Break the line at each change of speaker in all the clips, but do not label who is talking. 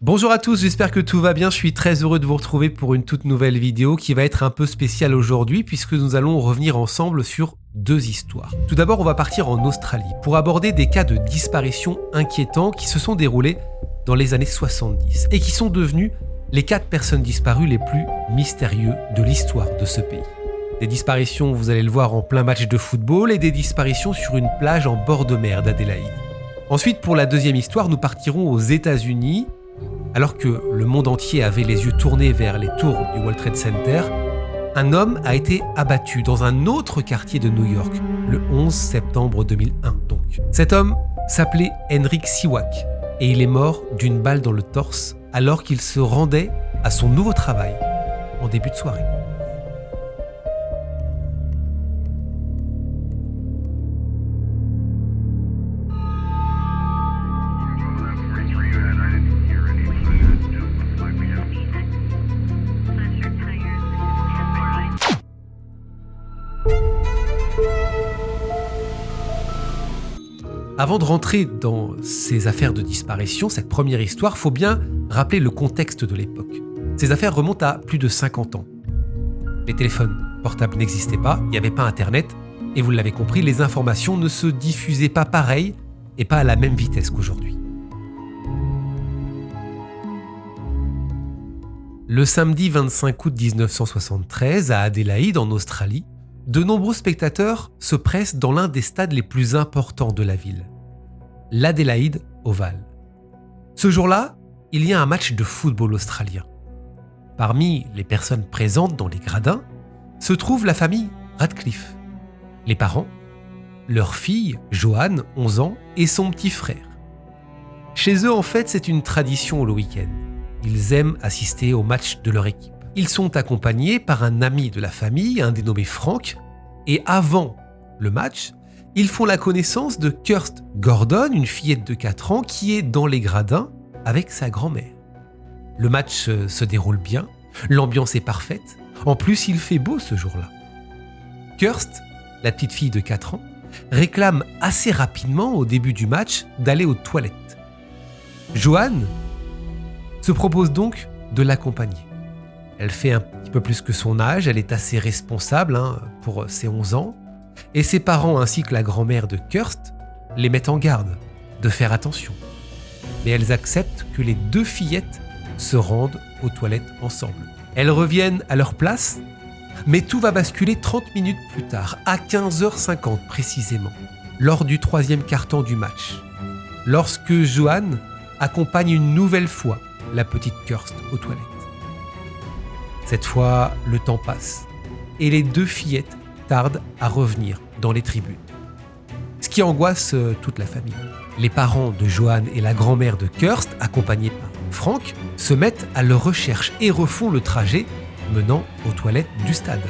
Bonjour à tous, j'espère que tout va bien. Je suis très heureux de vous retrouver pour une toute nouvelle vidéo qui va être un peu spéciale aujourd'hui puisque nous allons revenir ensemble sur deux histoires. Tout d'abord, on va partir en Australie pour aborder des cas de disparition inquiétants qui se sont déroulés dans les années 70 et qui sont devenus les 4 personnes disparues les plus mystérieux de l'histoire de ce pays. Des disparitions, vous allez le voir, en plein match de football et des disparitions sur une plage en bord de mer d'Adélaïde. Ensuite, pour la deuxième histoire, nous partirons aux États-Unis. Alors que le monde entier avait les yeux tournés vers les tours du World Trade Center, un homme a été abattu dans un autre quartier de New York, le 11 septembre 2001 donc. Cet homme s'appelait Henrik Siwak et il est mort d'une balle dans le torse alors qu'il se rendait à son nouveau travail en début de soirée. Avant de rentrer dans ces affaires de disparition, cette première histoire, faut bien rappeler le contexte de l'époque. Ces affaires remontent à plus de 50 ans. Les téléphones portables n'existaient pas, il n'y avait pas Internet, et vous l'avez compris, les informations ne se diffusaient pas pareil et pas à la même vitesse qu'aujourd'hui. Le samedi 25 août 1973, à Adélaïde, en Australie, de nombreux spectateurs se pressent dans l'un des stades les plus importants de la ville, l'Adélaïde Oval. Ce jour-là, il y a un match de football australien. Parmi les personnes présentes dans les gradins se trouve la famille Radcliffe, les parents, leur fille, Joanne, 11 ans, et son petit frère. Chez eux, en fait, c'est une tradition le week-end. Ils aiment assister au match de leur équipe. Ils sont accompagnés par un ami de la famille, un dénommé Frank, et avant le match, ils font la connaissance de Kirst Gordon, une fillette de 4 ans qui est dans les gradins avec sa grand-mère. Le match se déroule bien, l'ambiance est parfaite, en plus il fait beau ce jour-là. Kirst, la petite fille de 4 ans, réclame assez rapidement au début du match d'aller aux toilettes. Joanne se propose donc de l'accompagner. Elle fait un petit peu plus que son âge, elle est assez responsable pour ses 11 ans, et ses parents ainsi que la grand-mère de Kirst les mettent en garde de faire attention. Mais elles acceptent que les 2 fillettes se rendent aux toilettes ensemble. Elles reviennent à leur place, mais tout va basculer 30 minutes plus tard, à 15h50 précisément, lors du 3e quart-temps du match, lorsque Joanne accompagne une nouvelle fois la petite Kirst aux toilettes. Cette fois, le temps passe et les 2 fillettes tardent à revenir dans les tribunes. Ce qui angoisse toute la famille. Les parents de Joanne et la grand-mère de Kirst, accompagnés par Frank, se mettent à leur recherche et refont le trajet menant aux toilettes du stade,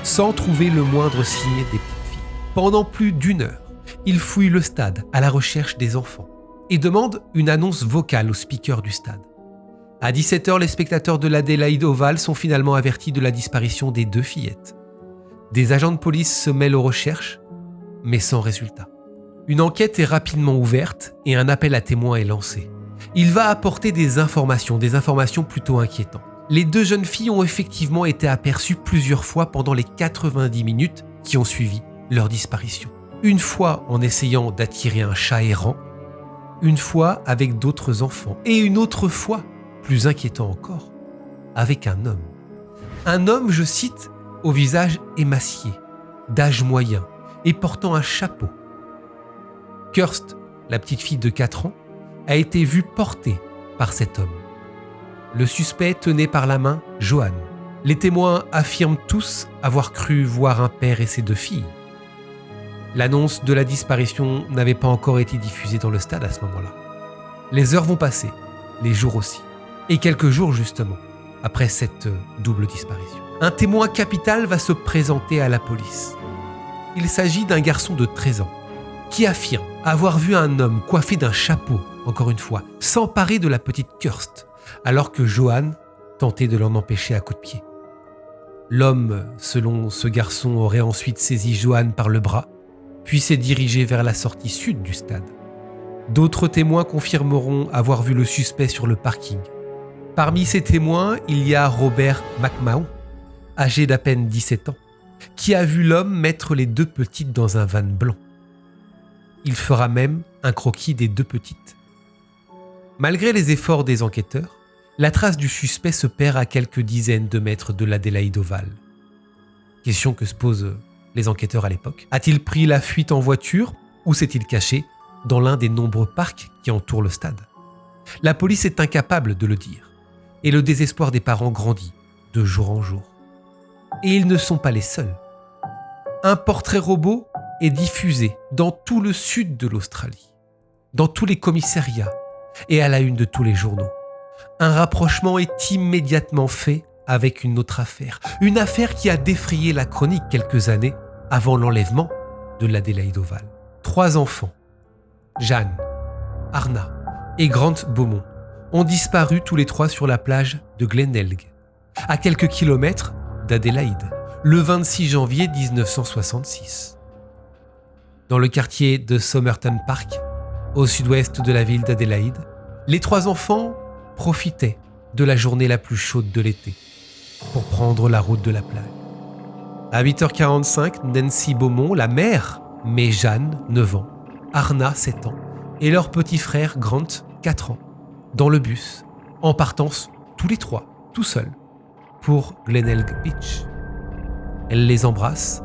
sans trouver le moindre signe des petites filles. Pendant plus d'1 heure, ils fouillent le stade à la recherche des enfants et demandent une annonce vocale au speaker du stade. À 17h, les spectateurs de l'Adélaïde Oval sont finalement avertis de la disparition des 2 fillettes. Des agents de police se mêlent aux recherches, mais sans résultat. Une enquête est rapidement ouverte et un appel à témoins est lancé. Il va apporter des informations plutôt inquiétantes. Les 2 jeunes filles ont effectivement été aperçues plusieurs fois pendant les 90 minutes qui ont suivi leur disparition. Une fois en essayant d'attirer un chat errant, une fois avec d'autres enfants et une autre fois, plus inquiétant encore, avec un homme. Un homme, je cite, au visage émacié, d'âge moyen et portant un chapeau. Kirst, la petite fille de 4 ans, a été vue portée par cet homme. Le suspect tenait par la main Joanne. Les témoins affirment tous avoir cru voir un père et ses 2 filles. L'annonce de la disparition n'avait pas encore été diffusée dans le stade à ce moment-là. Les heures vont passer, les jours aussi. Et quelques jours justement, après cette double disparition, un témoin capital va se présenter à la police. Il s'agit d'un garçon de 13 ans qui affirme avoir vu un homme coiffé d'un chapeau, encore une fois, s'emparer de la petite Kirst, alors que Joanne tentait de l'en empêcher à coups de pied. L'homme, selon ce garçon, aurait ensuite saisi Joanne par le bras, puis s'est dirigé vers la sortie sud du stade. D'autres témoins confirmeront avoir vu le suspect sur le parking. Parmi ces témoins, il y a Robert McMahon, âgé d'à peine 17 ans, qui a vu l'homme mettre les 2 petites dans un van blanc. Il fera même un croquis des 2 petites. Malgré les efforts des enquêteurs, la trace du suspect se perd à quelques dizaines de mètres de l'Adélaïde Oval. Question que se posent les enquêteurs à l'époque. A-t-il pris la fuite en voiture ou s'est-il caché dans l'un des nombreux parcs qui entourent le stade? La police est incapable de le dire. Et le désespoir des parents grandit de jour en jour. Et ils ne sont pas les seuls. Un portrait robot est diffusé dans tout le sud de l'Australie, dans tous les commissariats et à la une de tous les journaux. Un rapprochement est immédiatement fait avec une autre affaire. Une affaire qui a défrayé la chronique quelques années avant l'enlèvement de l'Adélaïde Oval. 3 enfants, Jeanne, Arna et Grant Beaumont, ont disparu tous les 3 sur la plage de Glenelg, à quelques kilomètres d'Adélaïde, le 26 janvier 1966. Dans le quartier de Somerton Park, au sud-ouest de la ville d'Adélaïde, les 3 enfants profitaient de la journée la plus chaude de l'été pour prendre la route de la plage. À 8h45, Nancy Beaumont, la mère, met Jeanne, 9 ans, Arna, 7 ans, et leur petit frère Grant, 4 ans, dans le bus, en partance tous les 3, tout seuls, pour Glenelg Beach. Elle les embrasse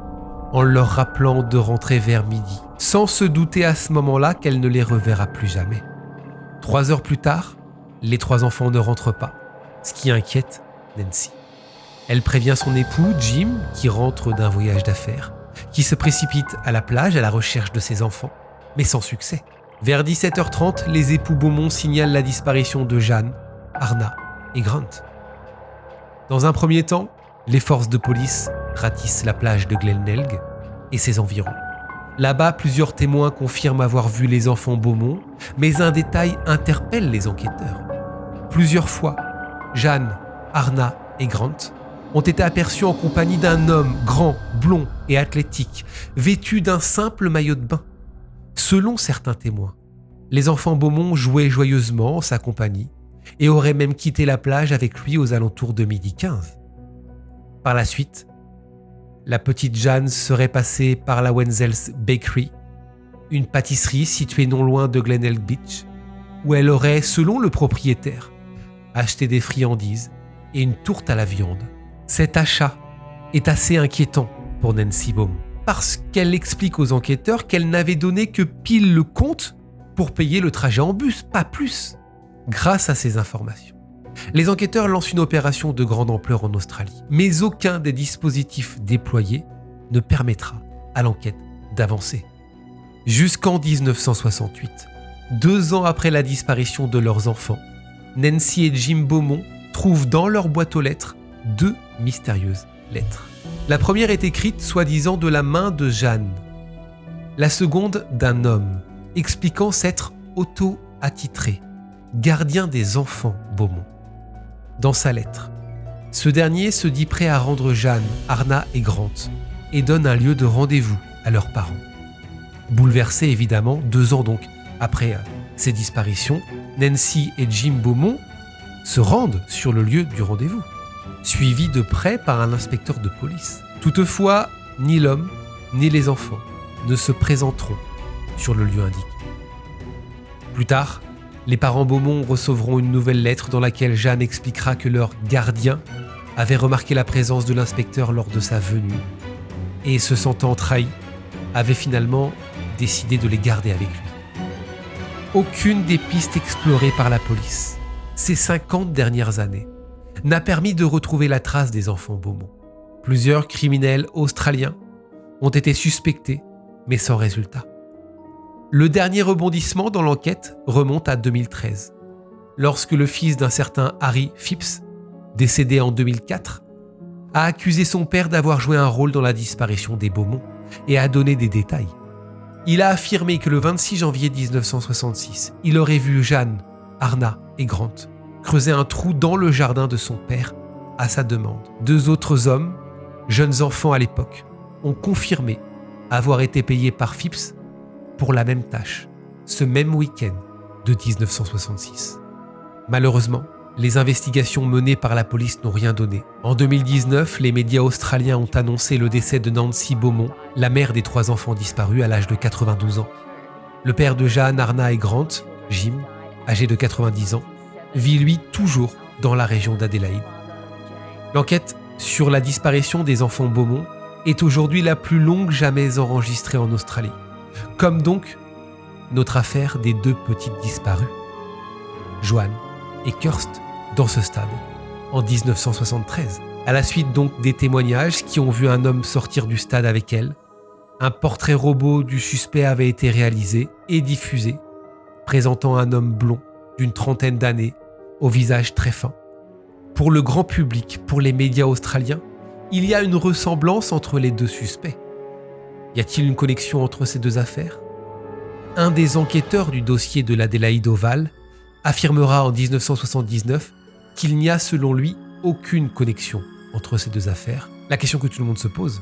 en leur rappelant de rentrer vers midi, sans se douter à ce moment-là qu'elle ne les reverra plus jamais. 3 heures plus tard, les 3 enfants ne rentrent pas, ce qui inquiète Nancy. Elle prévient son époux, Jim, qui rentre d'un voyage d'affaires, qui se précipite à la plage à la recherche de ses enfants, mais sans succès. Vers 17h30, les époux Beaumont signalent la disparition de Jeanne, Arna et Grant. Dans un premier temps, les forces de police ratissent la plage de Glenelg et ses environs. Là-bas, plusieurs témoins confirment avoir vu les enfants Beaumont, mais un détail interpelle les enquêteurs. Plusieurs fois, Jeanne, Arna et Grant ont été aperçus en compagnie d'un homme grand, blond et athlétique, vêtu d'un simple maillot de bain. Selon certains témoins, les enfants Beaumont jouaient joyeusement en sa compagnie et auraient même quitté la plage avec lui aux alentours de 12h15. Par la suite, la petite Jeanne serait passée par la Wenzel's Bakery, une pâtisserie située non loin de Glenelg Beach, où elle aurait, selon le propriétaire, acheté des friandises et une tourte à la viande. Cet achat est assez inquiétant pour Nancy Beaumont, parce qu'elle explique aux enquêteurs qu'elle n'avait donné que pile le compte pour payer le trajet en bus, pas plus. Grâce à ces informations, les enquêteurs lancent une opération de grande ampleur en Australie, mais aucun des dispositifs déployés ne permettra à l'enquête d'avancer. Jusqu'en 1968, 2 ans après la disparition de leurs enfants, Nancy et Jim Beaumont trouvent dans leur boîte aux lettres 2 mystérieuses lettres. La première est écrite soi-disant de la main de Jeanne, la seconde d'un homme, expliquant s'être auto-attitré, gardien des enfants Beaumont. Dans sa lettre, ce dernier se dit prêt à rendre Jeanne, Arna et Grant et donne un lieu de rendez-vous à leurs parents. Bouleversés évidemment, 2 ans donc après ces disparitions, Nancy et Jim Beaumont se rendent sur le lieu du rendez-vous, suivis de près par un inspecteur de police. Toutefois, ni l'homme ni les enfants ne se présenteront sur le lieu indiqué. Plus tard, les parents Beaumont recevront une nouvelle lettre dans laquelle Jeanne expliquera que leur gardien avait remarqué la présence de l'inspecteur lors de sa venue et, se sentant trahi, avait finalement décidé de les garder avec lui. Aucune des pistes explorées par la police ces 50 dernières années n'a permis de retrouver la trace des enfants Beaumont. Plusieurs criminels australiens ont été suspectés, mais sans résultat. Le dernier rebondissement dans l'enquête remonte à 2013, lorsque le fils d'un certain Harry Phipps, décédé en 2004, a accusé son père d'avoir joué un rôle dans la disparition des Beaumont et a donné des détails. Il a affirmé que le 26 janvier 1966, il aurait vu Jeanne, Arna et Grant creuser un trou dans le jardin de son père à sa demande. 2 autres hommes, jeunes enfants à l'époque, ont confirmé avoir été payés par Phipps pour la même tâche, ce même week-end de 1966. Malheureusement, les investigations menées par la police n'ont rien donné. En 2019, les médias australiens ont annoncé le décès de Nancy Beaumont, la mère des 3 enfants disparus à l'âge de 92 ans. Le père de Jane, Arna et Grant, Jim, âgé de 90 ans, vit lui toujours dans la région d'Adélaïde. L'enquête sur la disparition des enfants Beaumont est aujourd'hui la plus longue jamais enregistrée en Australie. Comme donc notre affaire des 2 petites disparues, Joanne et Kirst, dans ce stade, en 1973. À la suite donc des témoignages qui ont vu un homme sortir du stade avec elle, un portrait robot du suspect avait été réalisé et diffusé, présentant un homme blond d'une 30aine d'années, au visage très fin. Pour le grand public, pour les médias australiens, il y a une ressemblance entre les 2 suspects. Y a-t-il une connexion entre ces 2 affaires ? Un des enquêteurs du dossier de l'Adélaïde Oval affirmera en 1979 qu'il n'y a selon lui aucune connexion entre ces 2 affaires. La question que tout le monde se pose,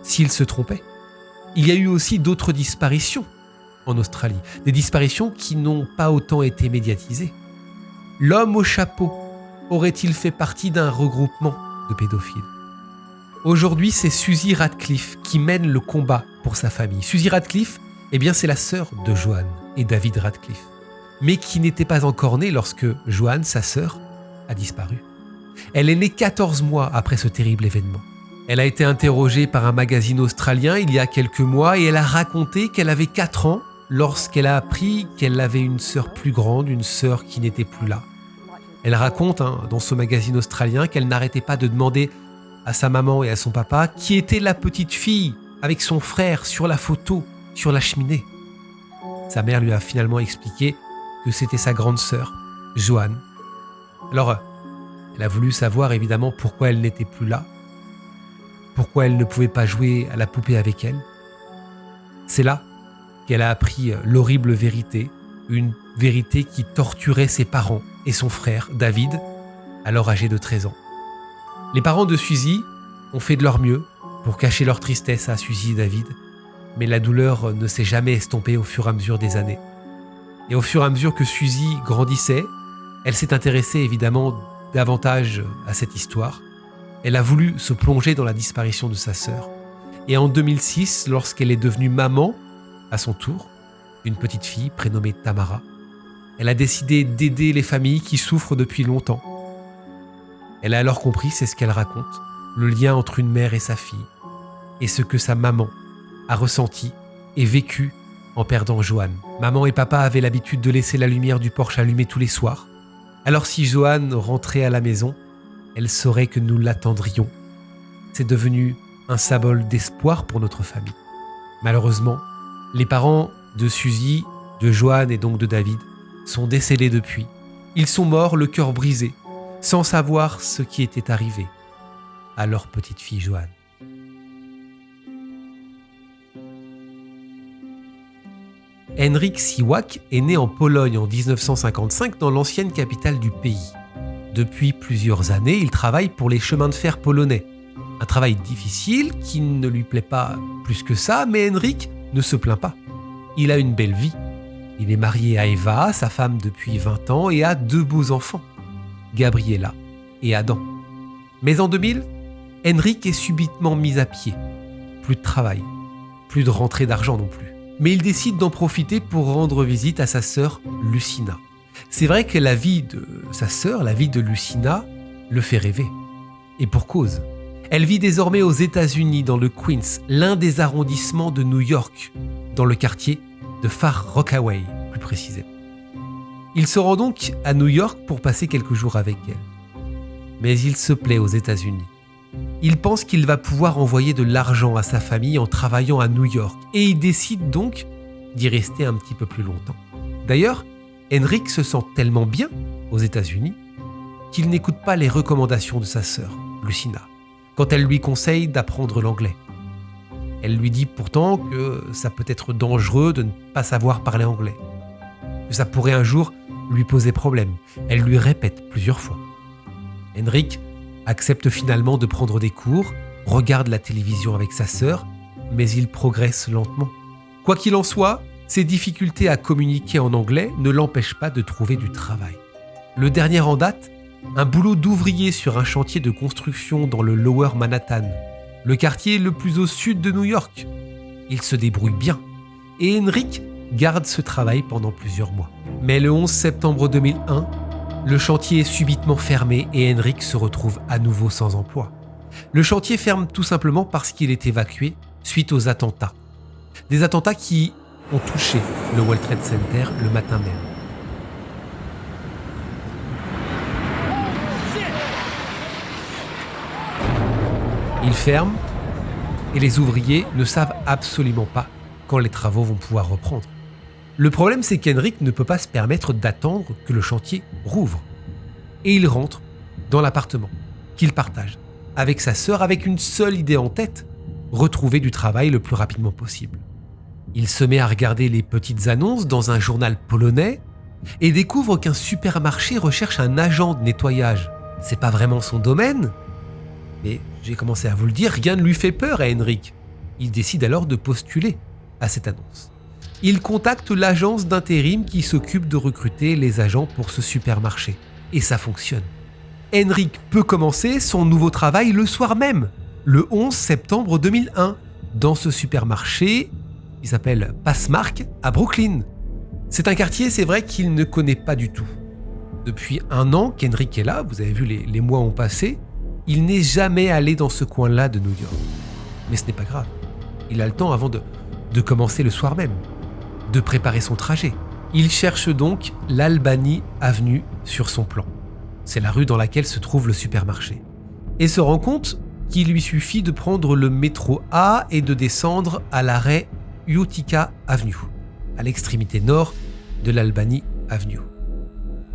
s'il se trompait. Il y a eu aussi d'autres disparitions en Australie, des disparitions qui n'ont pas autant été médiatisées. L'homme au chapeau aurait-il fait partie d'un regroupement de pédophiles ? Aujourd'hui, c'est Suzy Radcliffe qui mène le combat pour sa famille. Suzy Radcliffe, c'est la sœur de Joanne et David Radcliffe, mais qui n'était pas encore née lorsque Joanne, sa sœur, a disparu. Elle est née 14 mois après ce terrible événement. Elle a été interrogée par un magazine australien il y a quelques mois et elle a raconté qu'elle avait 4 ans lorsqu'elle a appris qu'elle avait une sœur plus grande, une sœur qui n'était plus là. Elle raconte dans ce magazine australien qu'elle n'arrêtait pas de demander à sa maman et à son papa qui était la petite fille avec son frère sur la photo, sur la cheminée. Sa mère lui a finalement expliqué que c'était sa grande sœur, Joanne. Alors, elle a voulu savoir évidemment pourquoi elle n'était plus là, pourquoi elle ne pouvait pas jouer à la poupée avec elle. C'est là qu'elle a appris l'horrible vérité, une vérité qui torturait ses parents et son frère, David, alors âgé de 13 ans. Les parents de Suzy ont fait de leur mieux pour cacher leur tristesse à Suzy et David, mais la douleur ne s'est jamais estompée au fur et à mesure des années. Et au fur et à mesure que Suzy grandissait, elle s'est intéressée évidemment davantage à cette histoire. Elle a voulu se plonger dans la disparition de sa sœur. Et en 2006, lorsqu'elle est devenue maman, à son tour, une petite fille prénommée Tamara, elle a décidé d'aider les familles qui souffrent depuis longtemps. Elle a alors compris, c'est ce qu'elle raconte, le lien entre une mère et sa fille, et ce que sa maman a ressenti et vécu en perdant Joanne. Maman et papa avaient l'habitude de laisser la lumière du porche allumée tous les soirs. Alors si Joanne rentrait à la maison, elle saurait que nous l'attendrions. C'est devenu un symbole d'espoir pour notre famille. Malheureusement, les parents de Suzy, de Joanne et donc de David sont décédés depuis. Ils sont morts le cœur brisé, sans savoir ce qui était arrivé à leur petite fille Joanne. Henryk Siwak est né en Pologne en 1955 dans l'ancienne capitale du pays. Depuis plusieurs années, il travaille pour les chemins de fer polonais. Un travail difficile qui ne lui plaît pas plus que ça, mais Henryk ne se plaint pas. Il a une belle vie. Il est marié à Eva, sa femme depuis 20 ans, et a 2 beaux enfants, Gabriela et Adam. Mais en 2000, Henryk est subitement mis à pied. Plus de travail, plus de rentrée d'argent non plus. Mais il décide d'en profiter pour rendre visite à sa sœur Lucina. C'est vrai que la vie de sa sœur, la vie de Lucina, le fait rêver. Et pour cause. Elle vit désormais aux États-Unis, dans le Queens, l'un des arrondissements de New York, dans le quartier de Far Rockaway, plus précisément. Il se rend donc à New York pour passer quelques jours avec elle. Mais il se plaît aux États-Unis. Il pense qu'il va pouvoir envoyer de l'argent à sa famille en travaillant à New York et il décide donc d'y rester un petit peu plus longtemps. D'ailleurs, Henryk se sent tellement bien aux États-Unis qu'il n'écoute pas les recommandations de sa sœur, Lucina, quand elle lui conseille d'apprendre l'anglais. Elle lui dit pourtant que ça peut être dangereux de ne pas savoir parler anglais, que ça pourrait un jour lui poser problème. Elle lui répète plusieurs fois. Henryk accepte finalement de prendre des cours, regarde la télévision avec sa sœur, mais il progresse lentement. Quoi qu'il en soit, Ses difficultés à communiquer en anglais ne l'empêchent pas de trouver du travail. Le dernier en date, un boulot d'ouvrier sur un chantier de construction dans le Lower Manhattan, le quartier le plus au sud de New York. Il se débrouille bien et Henrik garde ce travail pendant plusieurs mois. Mais le 11 septembre 2001, le chantier est subitement fermé et Henrik se retrouve à nouveau sans emploi. Le chantier ferme tout simplement parce qu'il est évacué suite aux attentats. Des attentats qui ont touché le World Trade Center le matin même. Il ferme et les ouvriers ne savent absolument pas quand les travaux vont pouvoir reprendre. Le problème, c'est qu'Henrik ne peut pas se permettre d'attendre que le chantier rouvre. Et il rentre dans l'appartement qu'il partage avec sa sœur avec une seule idée en tête, retrouver du travail le plus rapidement possible. Il se met à regarder les petites annonces dans un journal polonais et découvre qu'un supermarché recherche un agent de nettoyage. C'est pas vraiment son domaine, mais j'ai commencé à vous le dire, rien ne lui fait peur à Henrik. Il décide alors de postuler à cette annonce. Il contacte l'agence d'intérim qui s'occupe de recruter les agents pour ce supermarché. Et ça fonctionne. Henrik peut commencer son nouveau travail le soir même, le 11 septembre 2001, dans ce supermarché qui s'appelle Passmark à Brooklyn. C'est un quartier, c'est vrai, qu'il ne connaît pas du tout. Depuis 1 an qu'Henrik est là, vous avez vu, les mois ont passé, il n'est jamais allé dans ce coin-là de New York. Mais ce n'est pas grave. Il a le temps avant de commencer le soir même, de préparer son trajet. Il cherche donc l'Albany Avenue sur son plan. C'est la rue dans laquelle se trouve le supermarché. Et se rend compte qu'il lui suffit de prendre le métro A et de descendre à l'arrêt Utica Avenue, à l'extrémité nord de l'Albany Avenue.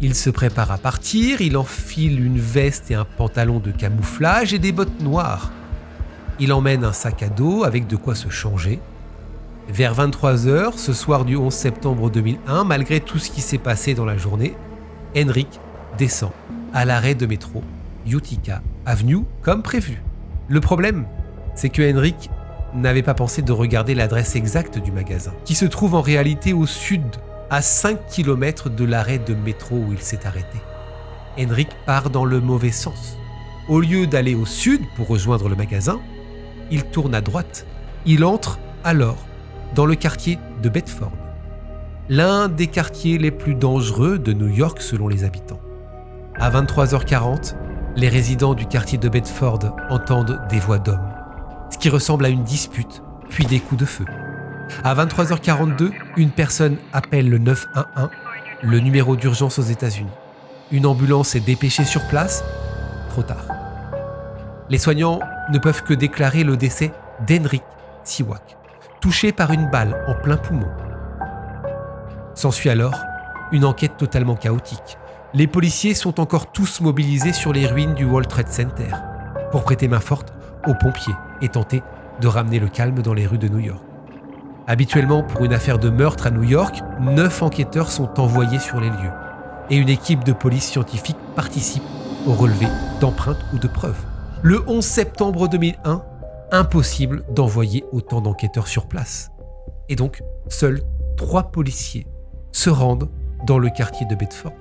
Il se prépare à partir, il enfile une veste et un pantalon de camouflage et des bottes noires. Il emmène un sac à dos avec de quoi se changer. Vers 23h, ce soir du 11 septembre 2001, malgré tout ce qui s'est passé dans la journée, Henrik descend à l'arrêt de métro Utica Avenue comme prévu. Le problème, c'est que Henrik n'avait pas pensé de regarder l'adresse exacte du magasin, qui se trouve en réalité au sud, à 5 km de l'arrêt de métro où il s'est arrêté. Henrik part dans le mauvais sens. Au lieu d'aller au sud pour rejoindre le magasin, il tourne à droite. Il entre alors dans le quartier de Bedford, l'un des quartiers les plus dangereux de New York selon les habitants. À 23h40, les résidents du quartier de Bedford entendent des voix d'hommes, ce qui ressemble à une dispute, puis des coups de feu. À 23h42, une personne appelle le 911, le numéro d'urgence aux États-Unis. Une ambulance est dépêchée sur place, trop tard. Les soignants ne peuvent que déclarer le décès d'Henrik Siwak, touché par une balle en plein poumon. S'ensuit alors une enquête totalement chaotique. Les policiers sont encore tous mobilisés sur les ruines du World Trade Center pour prêter main forte aux pompiers et tenter de ramener le calme dans les rues de New York. Habituellement, pour une affaire de meurtre à New York, 9 enquêteurs sont envoyés sur les lieux et une équipe de police scientifique participe au relevé d'empreintes ou de preuves. Le 11 septembre 2001, impossible d'envoyer autant d'enquêteurs sur place. Et donc, seuls 3 policiers se rendent dans le quartier de Bedford,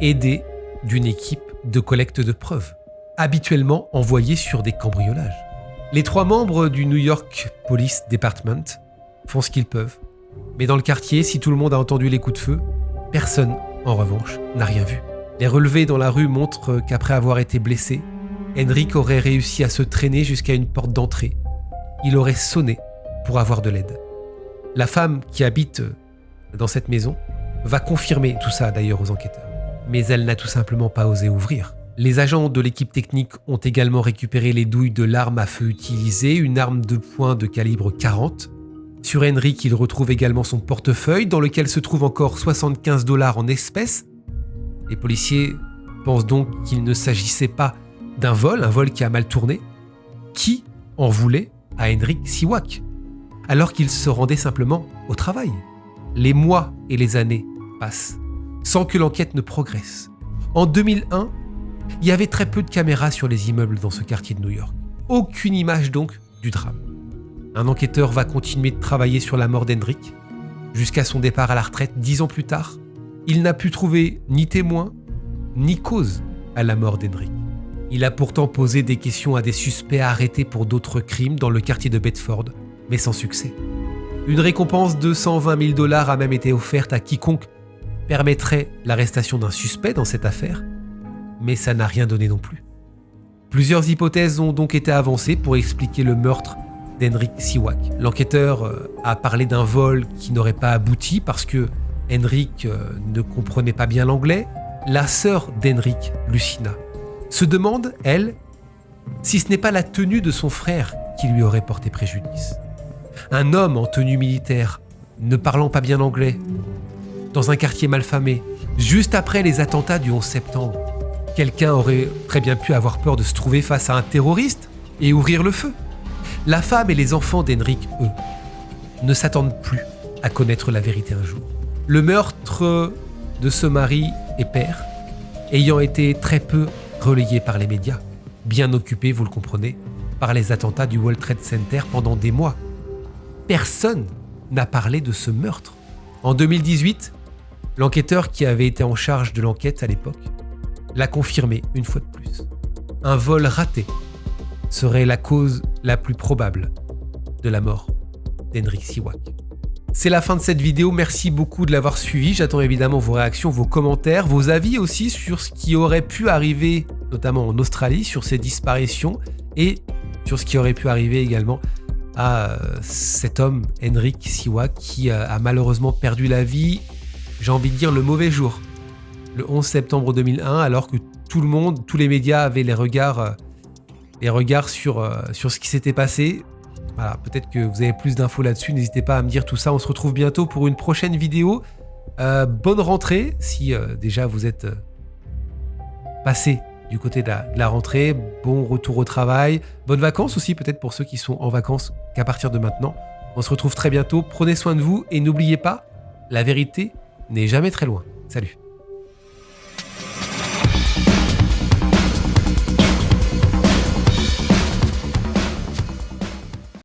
aidés d'une équipe de collecte de preuves, habituellement envoyée sur des cambriolages. Les 3 membres du New York Police Department font ce qu'ils peuvent, mais dans le quartier, si tout le monde a entendu les coups de feu, personne, en revanche, n'a rien vu. Les relevés dans la rue montrent qu'après avoir été blessé, Henrik aurait réussi à se traîner jusqu'à une porte d'entrée. Il aurait sonné pour avoir de l'aide. La femme qui habite dans cette maison va confirmer tout ça d'ailleurs aux enquêteurs. Mais elle n'a tout simplement pas osé ouvrir. Les agents de l'équipe technique ont également récupéré les douilles de l'arme à feu utilisée, une arme de poing de calibre 40. Sur Henrik, ils retrouvent également son portefeuille dans lequel se trouvent encore 75 $ en espèces. Les policiers pensent donc qu'il ne s'agissait pas d'un vol, un vol qui a mal tourné. Qui en voulait à Henrik Siwak, alors qu'il se rendait simplement au travail? Les mois et les années passent, sans que l'enquête ne progresse. En 2001, il y avait très peu de caméras sur les immeubles dans ce quartier de New York. Aucune image donc du drame. Un enquêteur va continuer de travailler sur la mort d'Henrik, Jusqu'à son départ à la retraite 10 ans plus tard, il n'a pu trouver ni témoin, ni cause à la mort d'Henrik. Il a pourtant posé des questions à des suspects arrêtés pour d'autres crimes dans le quartier de Bedford, mais sans succès. Une récompense de 120 000 $ a même été offerte à quiconque permettrait l'arrestation d'un suspect dans cette affaire, mais ça n'a rien donné non plus. Plusieurs hypothèses ont donc été avancées pour expliquer le meurtre d'Henrik Siwak. L'enquêteur a parlé d'un vol qui n'aurait pas abouti parce que Henrik ne comprenait pas bien l'anglais. La sœur d'Henrik, Lucina, se demande, elle, si ce n'est pas la tenue de son frère qui lui aurait porté préjudice. Un homme en tenue militaire, ne parlant pas bien anglais, dans un quartier malfamé, juste après les attentats du 11 septembre. Quelqu'un aurait très bien pu avoir peur de se trouver face à un terroriste et ouvrir le feu. La femme et les enfants d'Henrik, eux, ne s'attendent plus à connaître la vérité un jour. Le meurtre de ce mari et père ayant été très peu relayé par les médias, bien occupés, vous le comprenez, par les attentats du World Trade Center pendant des mois. Personne n'a parlé de ce meurtre. En 2018, l'enquêteur qui avait été en charge de l'enquête à l'époque l'a confirmé une fois de plus. Un vol raté serait la cause la plus probable de la mort d'Henrik Siwak. C'est la fin de cette vidéo, merci beaucoup de l'avoir suivi. J'attends évidemment vos réactions, vos commentaires, vos avis aussi sur ce qui aurait pu arriver, notamment en Australie, sur ces disparitions et sur ce qui aurait pu arriver également à cet homme, Henrik Siwak, qui a malheureusement perdu la vie, j'ai envie de dire le mauvais jour, le 11 septembre 2001, alors que tout le monde, tous les médias avaient les regards sur ce qui s'était passé. Voilà, peut-être que vous avez plus d'infos là-dessus, n'hésitez pas à me dire tout ça. On se retrouve bientôt pour une prochaine vidéo. Bonne rentrée, si déjà vous êtes passé du côté de la rentrée. Bon retour au travail. Bonnes vacances aussi, peut-être pour ceux qui sont en vacances qu'à partir de maintenant. On se retrouve très bientôt. Prenez soin de vous et n'oubliez pas, la vérité n'est jamais très loin. Salut.